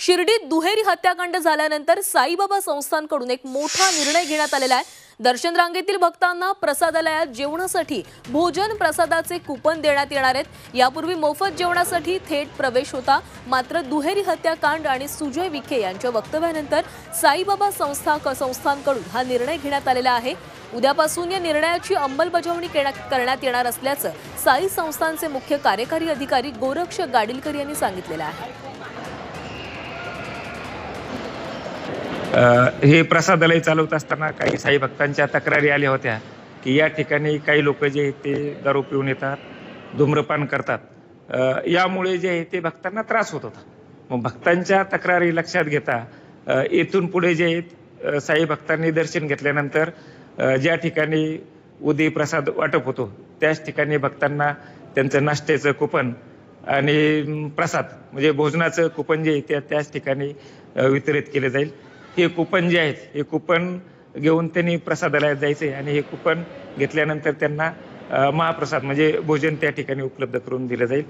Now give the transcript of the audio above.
शिर्डीत दुहेरी हत्याकांड झाल्यानंतर साईबाबा संस्थानकडून एक मोठा निर्णय घेण्यात आलेला आहे। दर्शन रांगेतील भक्तांना प्रसादालयात जेवणासाठी भोजन प्रसादाचे कुपन देण्यात येणार आहेत। यापूर्वी मोफत जेवणासाठी थेट प्रवेश होता, मात्र दुहेरी हत्याकांड आणि सुजय विखे यांच्या वक्तव्यानंतर साईबाबा संस्थानकडून हा निर्णय घेण्यात आलेला आहे। उद्यापासून या निर्णयाची अंमलबजावणी करण्यात येणार असल्याचं साई संस्थानचे मुख्य कार्यकारी अधिकारी गोरक्ष गाडीलकर यांनी सांगितलेलं आहे। हे प्रसादालय चालवत असताना काही साई भक्तांच्या तक्रारी आल्या होत्या की या ठिकाणी काही लोक जे ते दारू पिऊन येतात, धूम्रपान करतात। यामुळे जे ते भक्तांना त्रास होत होता। मग भक्तांच्या तक्रारी लक्षात घेता इथून पुढे जे साई भक्तांनी दर्शन घेतल्यानंतर ज्या ठिकाणी उदी प्रसाद वाटप होतो त्याच ठिकाणी भक्तांना त्यांचं नाश्त्याचं कुपन आणि प्रसाद म्हणजे भोजनाचं कुपन जे त्याच ठिकाणी वितरित केले जाईल। हे कुपन जे आहेत हे कुपन घेऊन त्यांनी प्रसादालयात जायचे आणि हे कुपन घेतल्यानंतर त्यांना महाप्रसाद म्हणजे भोजन त्या ठिकाणी उपलब्ध करून दिलं जाईल।